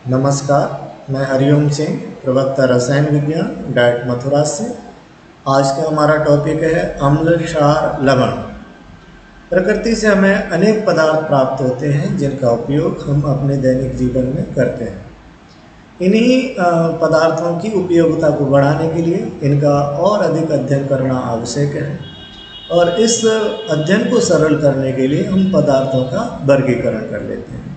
नमस्कार, मैं हरिओम सिंह, प्रवक्ता रसायन विज्ञान, डाइट मथुरा से। आज का हमारा टॉपिक है अम्ल, क्षार, लवण। प्रकृति से हमें अनेक पदार्थ प्राप्त होते हैं जिनका उपयोग हम अपने दैनिक जीवन में करते हैं। इन्हीं पदार्थों की उपयोगिता को बढ़ाने के लिए इनका और अधिक अध्ययन करना आवश्यक है, और इस अध्ययन को सरल करने के लिए हम पदार्थों का वर्गीकरण कर लेते हैं।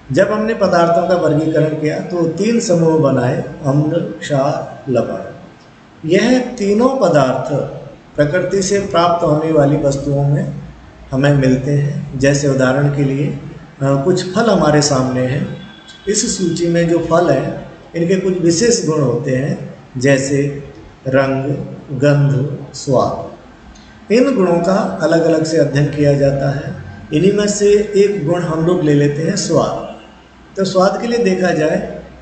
जब हमने पदार्थों का वर्गीकरण किया तो 3 समूह बनाए: अम्ल, क्षार, लवण। यह तीनों पदार्थ प्रकृति से प्राप्त होने वाली वस्तुओं में हमें मिलते हैं। जैसे उदाहरण के लिए कुछ फल हमारे सामने हैं। इस सूची में जो फल हैं इनके कुछ विशेष गुण होते हैं, जैसे रंग, गंध, स्वाद। इन गुणों का अलग अलग से अध्ययन किया जाता है। इन्हीं में से एक गुण हम लोग ले लेते हैं, स्वाद। तो स्वाद के लिए देखा जाए,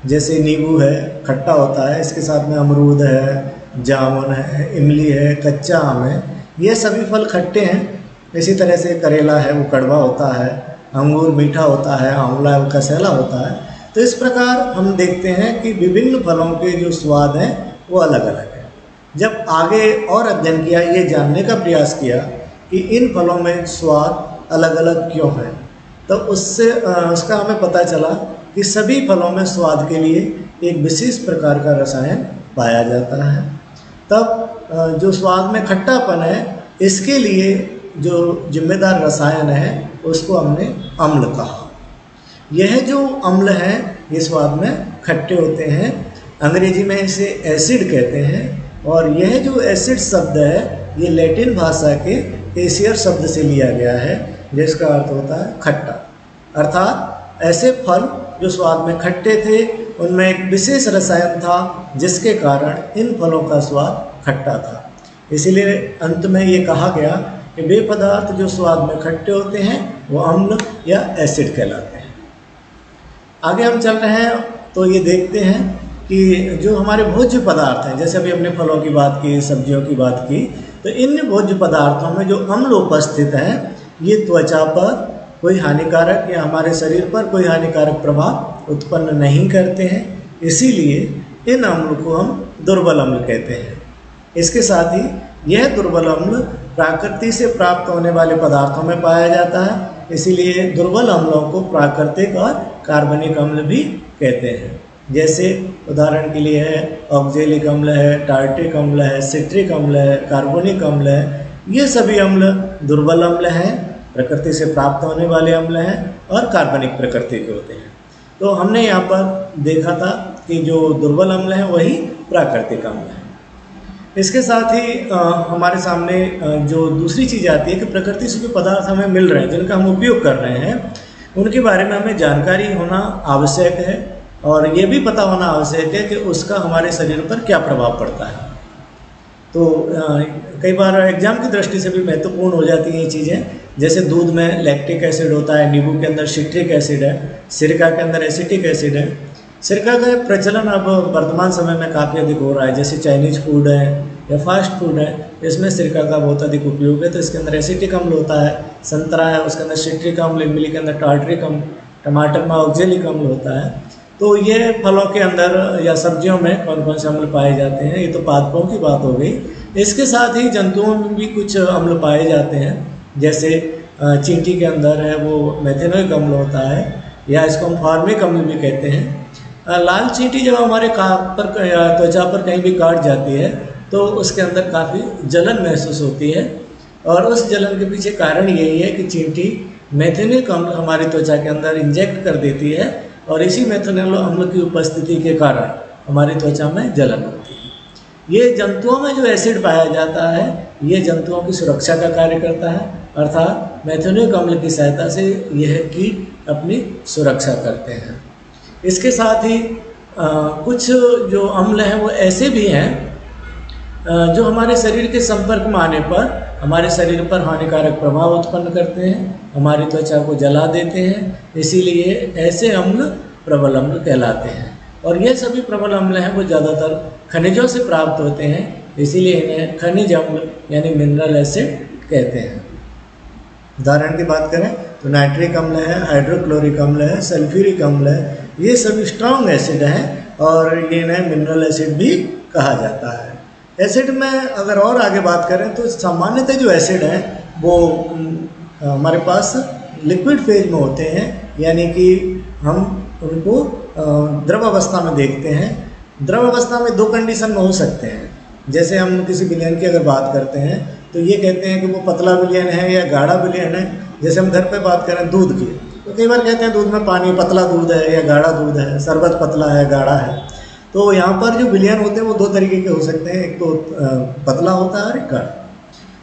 जैसे नींबू है, खट्टा होता है, इसके साथ में अमरूद है, जामुन है, इमली है, कच्चा आम है, ये सभी फल खट्टे हैं। इसी तरह से करेला है, वो कड़वा होता है, अंगूर मीठा होता है, आंवला है वो कसैला होता है। तो इस प्रकार हम देखते हैं कि विभिन्न फलों के जो स्वाद हैं वो अलग अलग है। जब आगे और अध्ययन किया, ये जानने का प्रयास किया कि इन फलों में स्वाद अलग अलग क्यों है, तो उसका हमें पता चला कि सभी फलों में स्वाद के लिए एक विशेष प्रकार का रसायन पाया जाता है। तब जो स्वाद में खट्टापन है, इसके लिए जो जिम्मेदार रसायन है उसको हमने अम्ल कहा। यह जो अम्ल है ये स्वाद में खट्टे होते हैं। अंग्रेजी में इसे एसिड कहते हैं, और यह जो एसिड शब्द है ये लैटिन भाषा के एसियर शब्द से लिया गया है, जिसका अर्थ होता है खट्टा। अर्थात ऐसे फल जो स्वाद में खट्टे थे उनमें एक विशेष रसायन था जिसके कारण इन फलों का स्वाद खट्टा था। इसीलिए अंत में ये कहा गया कि वे पदार्थ जो स्वाद में खट्टे होते हैं वो अम्ल या एसिड कहलाते हैं। आगे हम चल रहे हैं तो ये देखते हैं कि जो हमारे भोज्य पदार्थ हैं, जैसे अभी हमने फलों की बात की, सब्जियों की बात की, तो इन भोज्य पदार्थों में जो अम्ल उपस्थित हैं ये त्वचा पर कोई हानिकारक या हमारे शरीर पर कोई हानिकारक प्रभाव उत्पन्न नहीं करते हैं। इसीलिए इन अम्ल को हम दुर्बल अम्ल कहते हैं। इसके साथ ही यह दुर्बल अम्ल प्रकृति से प्राप्त होने वाले पदार्थों में पाया जाता है। इसीलिए दुर्बल अम्लों को प्राकृतिक और कार्बनिक अम्ल भी कहते हैं। जैसे उदाहरण के लिए है ऑक्जेलिक अम्ल है, टार्टिक अम्ल है, सिट्रिक अम्ल है, कार्बोनिक अम्ल है। ये सभी अम्ल दुर्बल अम्ल हैं, प्रकृति से प्राप्त होने वाले अम्ल हैं और कार्बनिक प्रकृति के होते हैं। तो हमने यहाँ पर देखा था कि जो दुर्बल अम्ल हैं वही प्राकृतिक अम्ल हैं। इसके साथ ही हमारे सामने जो दूसरी चीज़ आती है कि प्रकृति से जो पदार्थ हमें मिल रहे हैं, जिनका हम उपयोग कर रहे हैं, उनके बारे में हमें जानकारी होना आवश्यक है, और ये भी पता होना आवश्यक है कि उसका हमारे शरीर पर क्या प्रभाव पड़ता है। तो कई बार एग्जाम की दृष्टि से भी महत्वपूर्ण हो जाती हैं ये चीज़ें। जैसे दूध में लैक्टिक एसिड होता है, नींबू के अंदर सिट्रिक एसिड है, सिरका के अंदर एसिटिक एसिड है। सिरका का प्रचलन अब वर्तमान समय में काफ़ी अधिक हो रहा है। जैसे चाइनीज फूड है या फास्ट फूड है, इसमें सिरका का बहुत अधिक उपयोग है। तो इसके अंदर एसिटिक अम्ल होता है। संतरा है, उसके अंदर सिट्रिक अम्ल, इमली के अंदर टार्ट्रिक अम्ल, टमाटर में ऑक्जेलिक अम्ल होता है। तो ये फलों के अंदर या सब्जियों में कौन कौन से अम्ल पाए जाते हैं, ये तो पादपों की बात हो गई। इसके साथ ही जंतुओं में भी कुछ अम्ल पाए जाते हैं। जैसे चींटी के अंदर है वो मेथेनोइक अम्ल होता है, या इसको हम फॉर्मिक अम्ल भी कहते हैं। लाल चींटी जब हमारे त्वचा पर कहीं भी काट जाती है तो उसके अंदर काफ़ी जलन महसूस होती है, और उस जलन के पीछे कारण यही है कि चींटी मेथेनोइक अम्ल हमारी त्वचा के अंदर इंजेक्ट कर देती है, और इसी मेथेनोइक अम्ल की उपस्थिति के कारण हमारी त्वचा में जलन होती है। ये जंतुओं में जो एसिड पाया जाता है ये जंतुओं की सुरक्षा का कार्य करता है, अर्थात मेथेनोइक अम्ल की सहायता से यह कीट अपनी सुरक्षा करते हैं। इसके साथ ही कुछ जो अम्ल हैं वो ऐसे भी हैं जो हमारे शरीर के संपर्क में आने पर हमारे शरीर पर हानिकारक प्रभाव उत्पन्न करते हैं, हमारी त्वचा को जला देते हैं। इसीलिए ऐसे अम्ल प्रबल अम्ल कहलाते हैं। और ये सभी प्रबल अम्ल हैं वो ज़्यादातर खनिजों से प्राप्त होते हैं, इसीलिए इन्हें खनिज अम्ल यानी मिनरल एसिड कहते हैं। उदाहरण की बात करें तो नाइट्रिक अम्ल है, हाइड्रोक्लोरिक अम्ल है, सल्फ्यूरिक अम्ल है, ये सब स्ट्रॉन्ग एसिड हैं और इन्हें मिनरल एसिड भी कहा जाता है। एसिड में अगर और आगे बात करें तो सामान्यतः जो एसिड हैं वो हमारे पास लिक्विड फेज में होते हैं, यानी कि हम उनको द्रव अवस्था में देखते हैं। द्रव अवस्था में दो कंडीशन में हो सकते हैं। जैसे हम किसी विलयन की अगर बात करते हैं तो ये कहते हैं कि वो पतला विलयन है या गाढ़ा विलयन है। जैसे हम घर पे बात करें दूध की, तो कई बार कहते हैं दूध में पानी, पतला दूध है या गाढ़ा दूध है, शरबत पतला है, गाढ़ा है। तो यहाँ पर जो विलयन होते हैं वो दो तरीके के हो सकते हैं, एक तो पतला होता है और एक गाढ़ा।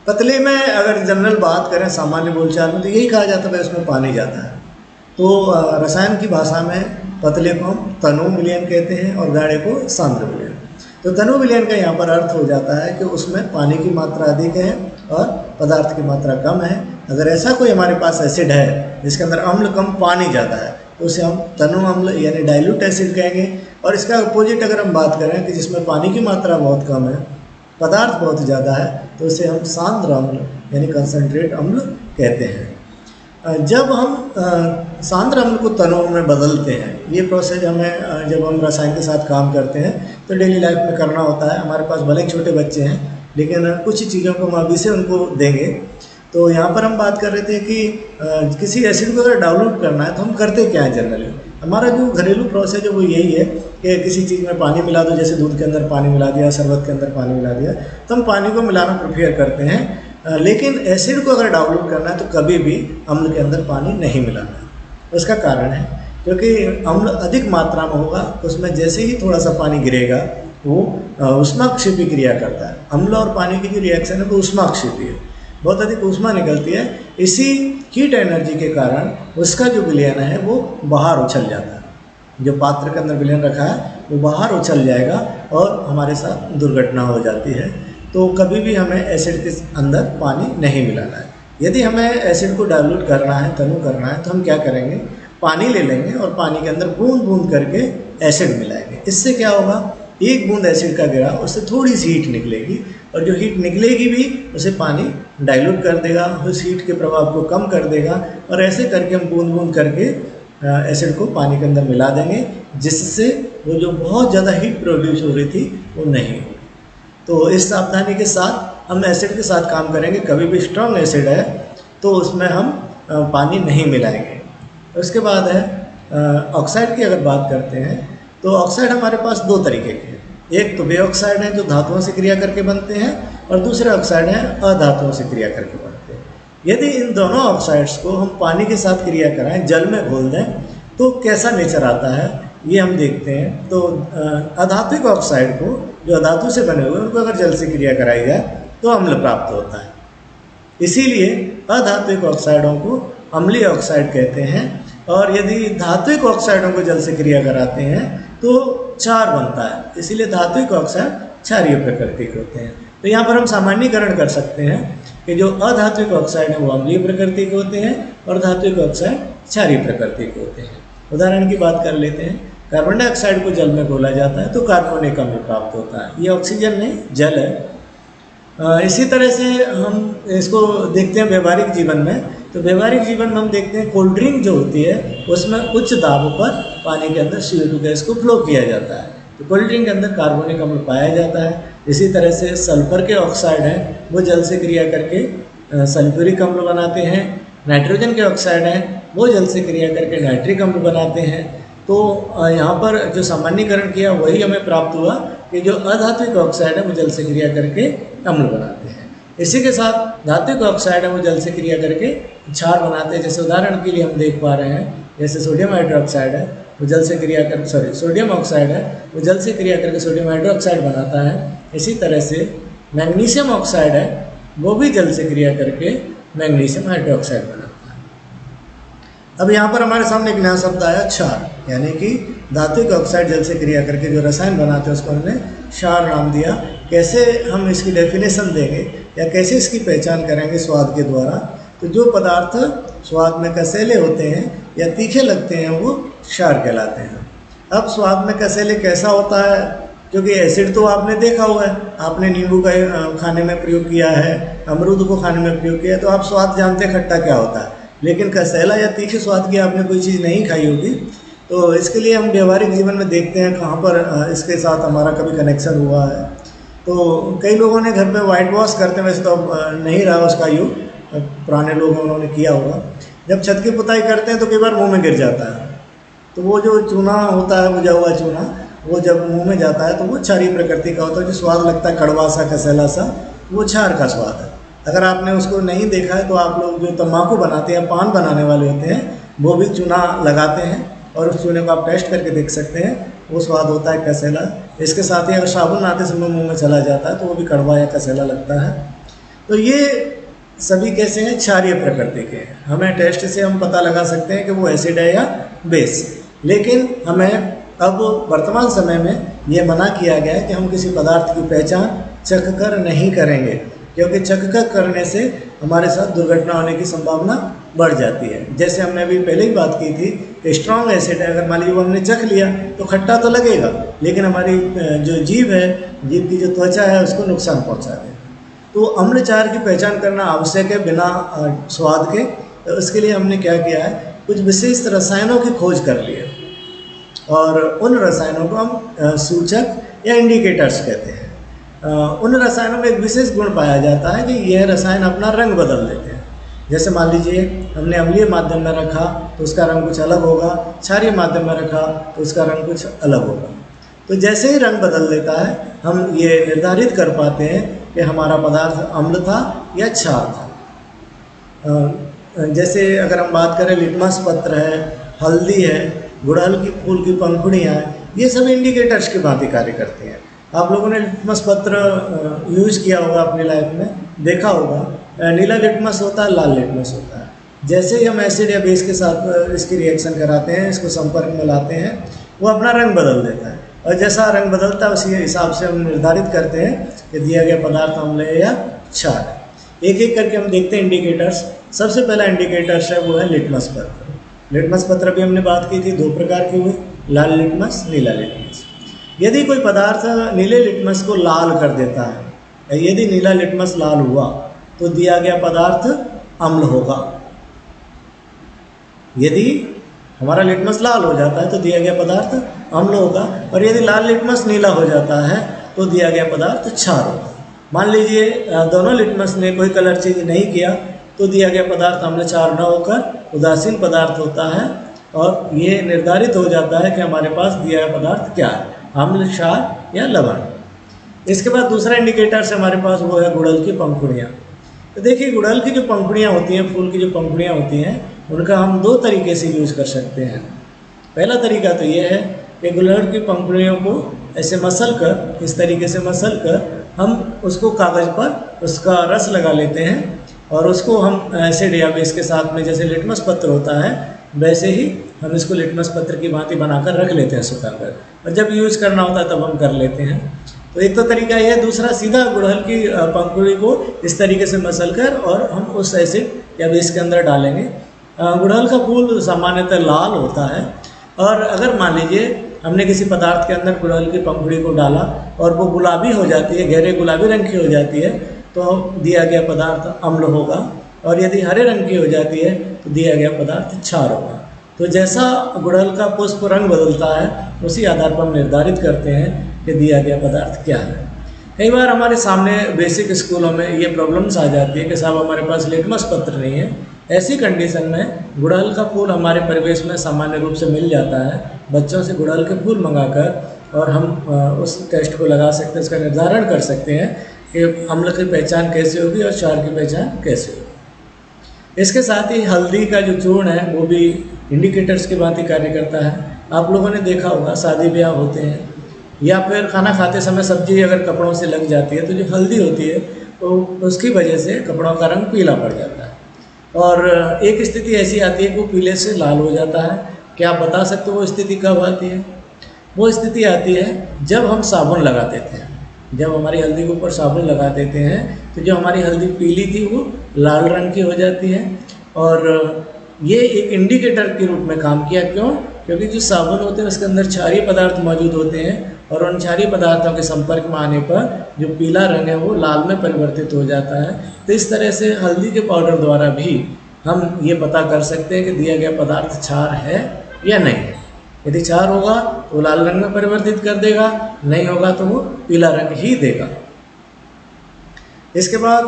पतले में अगर जनरल बात करें सामान्य बोलचाल में तो यही कहा जाता है उसमें पानी जाता है। तो रसायन की भाषा में पतले को हम तनु विलयन कहते हैं और गाढ़े को सांद्र विलयन। तो तनु विलयन का यहाँ पर अर्थ हो जाता है कि उसमें पानी की मात्रा अधिक है और पदार्थ की मात्रा कम है। अगर ऐसा कोई हमारे पास एसिड है जिसके अंदर अम्ल कम पानी ज़्यादा है तो उसे हम तनु अम्ल यानी डाइल्यूट एसिड कहेंगे। और इसका अपोजिट अगर हम बात करें कि जिसमें पानी की मात्रा बहुत कम है, पदार्थ बहुत ज़्यादा है, तो उसे हम सांद्र अम्ल यानी कंसनट्रेट अम्ल कहते हैं। जब हम सांद्र अम्ल को तनु में बदलते हैं, ये प्रोसेस हमें जब हम रसायन के साथ काम करते हैं तो डेली लाइफ में करना होता है। हमारे पास भले छोटे बच्चे हैं लेकिन कुछ चीज़ों को हम अभी से उनको देंगे। तो यहाँ पर हम बात कर रहे थे कि किसी एसिड को अगर डाइल्यूट करना है तो हम करते क्या है जनरली। हमारा जो घरेलू प्रोसेस है वो यही है कि किसी चीज़ में पानी मिला दो, जैसे दूध के अंदर पानी मिला दिया, शरबत के अंदर पानी मिला दिया, तो हम पानी को मिलाना प्रेफर करते हैं। लेकिन एसिड को अगर डाइल्यूट करना है तो कभी भी अम्ल के अंदर पानी नहीं मिलाना है। उसका कारण है क्योंकि अम्ल अधिक मात्रा में होगा, उसमें जैसे ही थोड़ा सा पानी गिरेगा वो ऊष्माक्षेपी क्रिया करता है। अम्ल और पानी की जो रिएक्शन है वो ऊष्माक्षेपी है, बहुत अधिक ऊष्मा निकलती है। इसी हीट एनर्जी के कारण उसका जो विलयन है वो बाहर उछल जाता है। जो पात्र के अंदर विलयन रखा है वो बाहर उछल जाएगा और हमारे साथ दुर्घटना हो जाती है। तो कभी भी हमें एसिड के अंदर पानी नहीं मिलाना है। यदि हमें एसिड को डाइल्यूट करना है, तनु करना है, तो हम क्या करेंगे, पानी ले लेंगे और पानी के अंदर बूंद बूंद करके एसिड मिलाएंगे। इससे क्या होगा, एक बूंद एसिड का गिरा उससे थोड़ी सी हीट निकलेगी और जो हीट निकलेगी भी उसे पानी डाइल्यूट कर देगा, उस हीट के प्रभाव को कम कर देगा और ऐसे करके हम बूंद बूंद करके एसिड को पानी के अंदर मिला देंगे, जिससे वो जो बहुत ज़्यादा हीट प्रोड्यूस हो रही थी वो नहीं होगी। तो इस सावधानी के साथ हम एसिड के साथ काम करेंगे। कभी भी स्ट्रॉन्ग एसिड है तो उसमें हम पानी नहीं मिलाएंगे। उसके बाद है ऑक्साइड की अगर बात करते हैं तो ऑक्साइड हमारे पास दो तरीके के हैं। एक तो वे ऑक्साइड हैं जो धातुओं से क्रिया करके बनते हैं और दूसरे ऑक्साइड हैं अधातुओं से क्रिया करके बनते हैं। यदि इन दोनों ऑक्साइड्स को हम पानी के साथ क्रिया कराएं, जल में घोल दें, तो कैसा नेचर आता है ये हम देखते हैं। तो अधात्विक ऑक्साइड को, जो अधातु से बने हुए, उनको अगर जल से क्रिया कराई जाए तो अम्ल प्राप्त होता है। इसीलिए अधात्विक ऑक्साइडों को अम्लीय ऑक्साइड कहते हैं। और यदि धात्विक ऑक्साइडों को जल से क्रिया कराते हैं तो क्षार बनता है। इसीलिए धात्विक ऑक्साइड क्षारीय प्रकृति के होते हैं। तो यहाँ पर हम सामान्यीकरण कर सकते हैं कि जो अधात्विक ऑक्साइड है वो अम्लीय प्रकृति के होते हैं और धात्विक ऑक्साइड क्षारीय प्रकृति के होते हैं। उदाहरण की बात कर लेते हैं, कार्बन डाइऑक्साइड को जल में घोला जाता है तो कार्बोनिक अम्ल प्राप्त होता है। ये ऑक्सीजन नहीं, जल है। इसी तरह से हम इसको देखते हैं व्यवहारिक जीवन में। तो व्यवहारिक जीवन में हम देखते हैं कोल्ड ड्रिंक जो होती है उसमें उच्च दाब पर पानी के अंदर CO2 गैस को फ्लो किया जाता है, तो कोल्ड ड्रिंक के अंदर कार्बोनिक अम्ल पाया जाता है। इसी तरह से सल्फर के ऑक्साइड हैं वो जल से क्रिया करके सल्फ्यूरिक अम्ल बनाते हैं। नाइट्रोजन के ऑक्साइड हैं वो जल से क्रिया करके नाइट्रिक अम्ल बनाते हैं। तो यहाँ पर जो सामान्यीकरण किया वही हमें प्राप्त हुआ कि जो अधात्विक ऑक्साइड है वो जल से क्रिया करके अम्ल बनाते हैं। इसी के साथ धात्विक ऑक्साइड है वो जल से क्रिया करके क्षार बनाते हैं। जैसे उदाहरण के लिए हम देख पा रहे हैं, जैसे सोडियम हाइड्रोक्साइड है वो जल से क्रिया कर सोडियम ऑक्साइड है वो जल से क्रिया करके सोडियम हाइड्रोक्साइड बनाता है। इसी तरह से मैग्नीशियम ऑक्साइड है वो भी जल से क्रिया करके मैग्नीशियम हाइड्रोक्साइड बनाता है। अब यहाँ पर हमारे सामने एक नया शब्द आया, क्षार, यानी कि धात्विक ऑक्साइड जल से क्रिया करके जो रसायन बनाते हैं उसको हमने क्षार नाम दिया। कैसे हम इसकी डेफिनेशन देंगे या कैसे इसकी पहचान करेंगे स्वाद के द्वारा, तो जो पदार्थ स्वाद में कसेले होते हैं या तीखे लगते हैं वो क्षार कहलाते हैं। अब स्वाद में कसेले कैसा होता है, क्योंकि एसिड तो आपने देखा हुआ है, आपने नींबू का खाने में प्रयोग किया है, अमरूद को खाने में प्रयोग किया है, तो आप स्वाद जानते हैं खट्टा क्या होता है। लेकिन कसेला या तीखे स्वाद की आपने कोई चीज़ नहीं खाई होगी। तो इसके लिए हम व्यवहारिक जीवन में देखते हैं कहाँ पर इसके साथ हमारा कभी कनेक्शन हुआ है। तो कई लोगों ने घर पे वाइट वॉश करते हैं, वैसे तो अब नहीं रहा उसका युग, पुराने लोग उन्होंने किया होगा। जब छत की पुताई करते हैं तो कई बार मुंह में गिर जाता है, तो वो जो चूना होता है, बुझा हुआ चूना, वो जब मुंह में जाता है तो वो क्षारीय प्रकृति का होता है, जो स्वाद लगता है कड़वा सा, कसैला सा, वो क्षार का स्वाद है। अगर आपने उसको नहीं देखा है तो आप लोग जो तम्बाकू बनाते हैं, पान बनाने वाले होते हैं, वो भी चूना लगाते हैं और उस चूने को आप टेस्ट करके देख सकते हैं, वो स्वाद होता है कसैला। इसके साथ ही अगर साबुन नहाते समय मुंह में चला जाता है तो वो भी कड़वा या कसैला लगता है। तो ये सभी कैसे हैं, क्षारीय प्रकृति के। हमें टेस्ट से हम पता लगा सकते हैं कि वो एसिड है या बेस। लेकिन हमें अब वर्तमान समय में ये मना किया गया है कि हम किसी पदार्थ की पहचान चख कर नहीं करेंगे, क्योंकि चख कर करने से हमारे साथ दुर्घटना होने की संभावना बढ़ जाती है। जैसे हमने अभी पहले ही बात की थी कि स्ट्रॉन्ग एसिड है, अगर मान लीजिए वो हमने चख लिया तो खट्टा तो लगेगा, लेकिन हमारी जो जीभ है, जीभ की जो त्वचा है, उसको नुकसान पहुंचा देगा। तो अम्ल क्षार की पहचान करना आवश्यक है बिना स्वाद के। तो इसके लिए हमने क्या किया है, कुछ विशेष रसायनों की खोज कर ली है, और उन रसायनों को हम सूचक या इंडिकेटर्स कहते हैं। उन रसायनों में एक विशेष गुण पाया जाता है कि यह रसायन अपना रंग बदल देते हैं। जैसे मान लीजिए हमने अम्लीय माध्यम में रखा तो उसका रंग कुछ अलग होगा, क्षारीय माध्यम में रखा तो उसका रंग कुछ अलग होगा। तो जैसे ही रंग बदल देता है, हम ये निर्धारित कर पाते हैं कि हमारा पदार्थ अम्ल था या क्षार था। जैसे अगर हम बात करें, लिटमस पत्र है, हल्दी है, गुड़हल की फूल की पंखुड़ियाँ हैं, ये सब इंडिकेटर्स की भांति कार्य करती हैं। आप लोगों ने लिटमस पत्र यूज़ किया होगा अपनी लाइफ में, देखा होगा। नीला लिटमस होता है, लाल लिटमस होता है। जैसे ही हम एसिड या बेस के साथ इसकी रिएक्शन कराते हैं, इसको संपर्क में लाते हैं, वो अपना रंग बदल देता है, और जैसा रंग बदलता है उसी हिसाब से हम निर्धारित करते हैं कि दिया गया पदार्थ अम्ल है या क्षार है। एक एक करके हम देखते हैं इंडिकेटर्स। सबसे पहला इंडिकेटर्स है वो है लिटमस पत्र। लिटमस पत्र भी हमने बात की थी, दो प्रकार की हुई, लाल लिटमस, नीला लिटमस। यदि कोई पदार्थ नीले लिटमस को लाल कर देता है, यदि नीला लिटमस लाल हुआ तो दिया गया पदार्थ अम्ल होगा। यदि हमारा लिटमस लाल हो जाता है तो दिया गया पदार्थ अम्ल होगा, और यदि लाल लिटमस नीला हो जाता है तो दिया गया पदार्थ क्षार होगा। मान लीजिए दोनों लिटमस ने कोई कलर चेंज नहीं किया तो दिया गया पदार्थ अम्ल क्षार न होकर उदासीन पदार्थ होता है, और ये निर्धारित हो जाता है कि हमारे पास दिया गया पदार्थ क्या है, अम्ल, क्षार या लवण। इसके बाद दूसरा इंडिकेटर से हमारे पास वो है गुड़हल की पंखुड़ियाँ। तो देखिए, गुड़हल की जो पंखुड़ियाँ होती हैं, फूल की जो पंखुड़ियाँ होती हैं, उनका हम दो तरीके से यूज़ कर सकते हैं। पहला तरीका तो ये है कि गुड़हल की पंखुड़ियों को ऐसे मसल कर, इस तरीके से मसल कर हम उसको कागज़ पर उसका रस लगा लेते हैं, और उसको हम एसिड या बेस के साथ में, जैसे लिटमस पत्र होता है वैसे ही हम इसको लिटमस पत्र की भांति बनाकर रख लेते हैं सुखाकर, और जब यूज़ करना होता है तब हम कर लेते हैं। तो एक तो तरीका यह है। दूसरा, सीधा गुड़हल की पंखुड़ी को इस तरीके से मसल कर और हम उस एसिड या बेस के अंदर डालेंगे। गुड़हल का फूल सामान्यतः लाल होता है, और अगर मान लीजिए हमने किसी पदार्थ के अंदर गुड़हल की पंखुड़ी को डाला और वो गुलाबी हो जाती है, गहरे गुलाबी रंग की हो जाती है, तो दिया गया पदार्थ अम्ल होगा, और यदि हरे रंग की हो जाती है तो दिया गया पदार्थ क्षार होगा। तो जैसा गुड़हल का पुष्प रंग बदलता है, उसी आधार पर हम निर्धारित करते हैं कि दिया गया पदार्थ क्या है। कई बार हमारे सामने बेसिक स्कूलों में ये प्रॉब्लम्स आ जाती है कि साहब हमारे पास लिटमस पत्र नहीं है। ऐसी कंडीशन में गुड़हल का फूल हमारे परिवेश में सामान्य रूप से मिल जाता है। बच्चों से गुड़हल के फूल मंगाकर और हम उस टेस्ट को लगा सकते हैं, इसका निर्धारण कर सकते हैं कि अम्ल की पहचान कैसे होगी और क्षार की पहचान कैसे होगी। इसके साथ ही हल्दी का जो चूर्ण है वो भी इंडिकेटर्स की भांति कार्य करता है। आप लोगों ने देखा होगा, शादी ब्याह होते हैं या फिर खाना खाते समय सब्जी अगर कपड़ों से लग जाती है तो जो हल्दी होती है तो उसकी वजह से कपड़ों का रंग पीला पड़ जाता है, और एक स्थिति ऐसी आती है कि वो पीले से लाल हो जाता है। क्या आप बता सकते हो वो स्थिति कब आती है? वो स्थिति आती है जब हम साबुन लगा देते हैं। जब हमारी हल्दी के ऊपर साबुन लगा देते हैं तो जो हमारी हल्दी पीली थी वो लाल रंग की हो जाती है, और ये एक इंडिकेटर के रूप में काम किया। क्यों? क्योंकि जो साबुन होते हैं उसके अंदर क्षारीय पदार्थ मौजूद होते हैं, और उन क्षारीय पदार्थों के संपर्क में आने पर जो पीला रंग है वो लाल में परिवर्तित हो जाता है। तो इस तरह से हल्दी के पाउडर द्वारा भी हम ये पता कर सकते हैं कि दिया गया पदार्थ क्षार है या नहीं है। यदि क्षार होगा तो लाल रंग में परिवर्तित कर देगा, नहीं होगा तो वो पीला रंग ही देगा। इसके बाद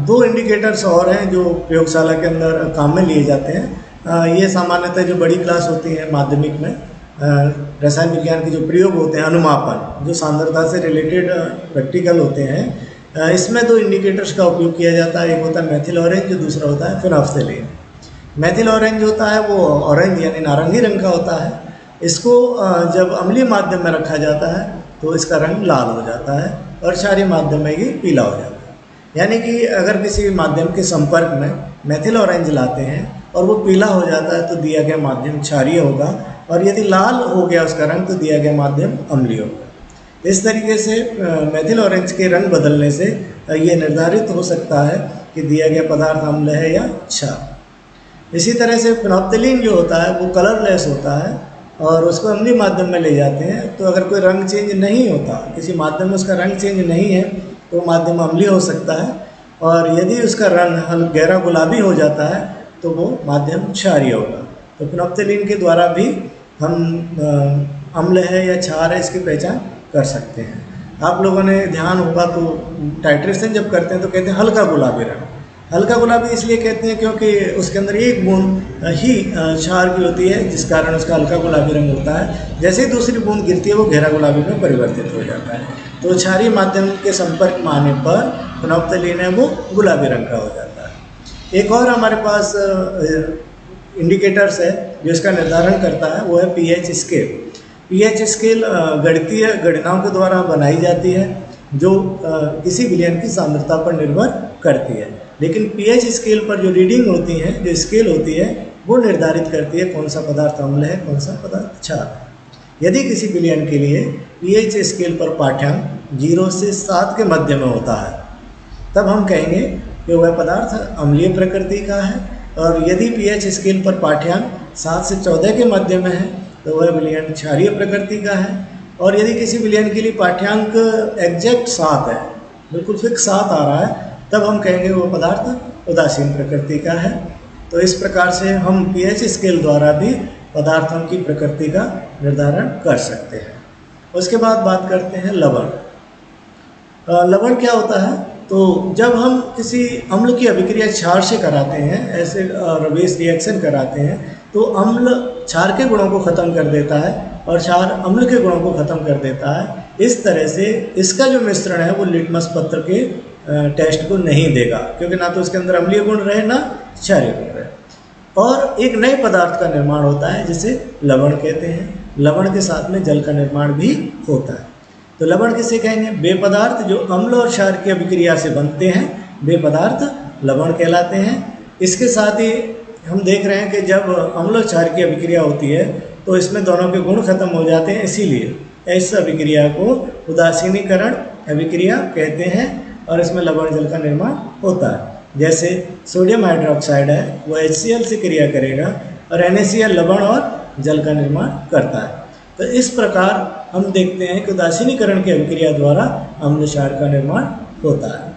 दो इंडिकेटर्स और हैं जो प्रयोगशाला के अंदर काम में लिए जाते हैं। ये सामान्यतः जो बड़ी क्लास होती है माध्यमिक में रसायन विज्ञान के जो प्रयोग होते हैं, अनुमापन जो सांद्रता से रिलेटेड प्रैक्टिकल होते हैं, इसमें दो इंडिकेटर्स का उपयोग किया जाता है। एक होता है मेथिल ऑरेंज, जो दूसरा होता है फिनोल्फ्थेलीन। मेथिल ऑरेंज होता है वो ऑरेंज यानी नारंगी रंग का होता है। इसको जब अम्लीय माध्यम में रखा जाता है तो इसका रंग लाल हो जाता है और क्षारीय माध्यम में ये पीला हो जाता है। यानी कि अगर किसी माध्यम के संपर्क में मेथिल ऑरेंज लाते हैं और वो पीला हो जाता है तो दिया गया माध्यम क्षारीय होगा, और यदि लाल हो गया उसका रंग तो दिया गया माध्यम अम्लीय होगा। इस तरीके से मेथिल ऑरेंज के रंग बदलने से ये निर्धारित हो सकता है कि दिया गया पदार्थ अम्ल है या क्षार। इसी तरह से फिनोल्फ्थेलीन जो होता है वो कलरलेस होता है और उसको अम्लीय माध्यम में ले जाते हैं, तो अगर कोई रंग चेंज नहीं होता, किसी माध्यम में उसका रंग चेंज नहीं है तो माध्यम अम्लीय हो सकता है, और यदि उसका रंग गहरा गुलाबी हो जाता है तो वो माध्यम क्षारीय होगा। तो फिनोल्फ्थेलीन के द्वारा भी हम अम्ल है या क्षार है इसकी पहचान कर सकते हैं। आप लोगों ने ध्यान होगा तो टाइट्रेशन जब करते हैं तो कहते हैं हल्का गुलाबी रंग। हल्का गुलाबी इसलिए कहते हैं क्योंकि उसके अंदर एक बूंद ही क्षार की होती है, जिस कारण उसका हल्का गुलाबी रंग होता है। जैसे ही दूसरी बूंद गिरती है वो गहरा गुलाबी में परिवर्तित हो जाता है। तो क्षारीय माध्यम के संपर्क में आने पर फिनोल्फ्थेलीन है वो गुलाबी रंग का हो जाता है। एक और हमारे पास इंडिकेटर्स है जो इसका निर्धारण करता है, वो है पीएच स्केल। पीएच स्केल गणितीय गणनाओं के द्वारा बनाई जाती है जो किसी विलयन की सांद्रता पर निर्भर करती है, लेकिन पीएच स्केल पर जो रीडिंग होती है, जो स्केल होती है, वो निर्धारित करती है कौन सा पदार्थ अम्ल है, कौन सा पदार्थ क्षार है। यदि किसी विलयन के लिए पीएच स्केल पर पाठ्यांक 0 से 7 के मध्य में होता है तब हम कहेंगे कि वह पदार्थ अम्लीय प्रकृति का है, और यदि पीएच स्केल पर पाठ्यांक 7 से 14 के मध्य में है तो वह विलयन क्षारीय प्रकृति का है। और यदि किसी विलयन के लिए पाठ्यांक एग्जैक्ट 7 है, बिल्कुल फिक्स 7 आ रहा है, तब हम कहेंगे वो पदार्थ उदासीन प्रकृति का है। तो इस प्रकार से हम पीएच स्केल द्वारा भी पदार्थों की प्रकृति का निर्धारण कर सकते हैं। उसके बाद बात करते हैं लवण। लवण क्या होता है? तो जब हम किसी अम्ल की अभिक्रिया क्षार से कराते हैं, एसिड और बेस रिएक्शन कराते हैं, तो अम्ल क्षार के गुणों को ख़त्म कर देता है और क्षार अम्ल के गुणों को ख़त्म कर देता है। इस तरह से इसका जो मिश्रण है वो लिटमस पत्र के टेस्ट को नहीं देगा, क्योंकि ना तो उसके अंदर अम्लीय गुण रहे ना क्षारीय गुण रहे, और एक नए पदार्थ का निर्माण होता है जिसे लवण कहते हैं। लवण के साथ में जल का निर्माण भी होता है। तो लवण किसे कहेंगे? वे पदार्थ जो अम्ल और क्षार की अभिक्रिया से बनते हैं, वे पदार्थ लवण कहलाते हैं। इसके साथ ही हम देख रहे हैं कि जब अम्ल और क्षार की अभिक्रिया होती है तो इसमें दोनों के गुण खत्म हो जाते हैं, इसीलिए इस अभिक्रिया को उदासीनीकरण अभिक्रिया कहते हैं और इसमें लवण जल का निर्माण होता है। जैसे सोडियम हाइड्रोक्साइड है वो HCl से क्रिया करेगा और NaCl लवण और जल का निर्माण करता है। तो इस प्रकार हम देखते हैं कि उदासीनीकरण की अभिक्रिया द्वारा अम्ल क्षार का निर्माण होता है।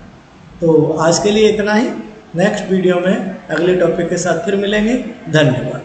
तो आज के लिए इतना ही। नेक्स्ट वीडियो में अगले टॉपिक के साथ फिर मिलेंगे। धन्यवाद।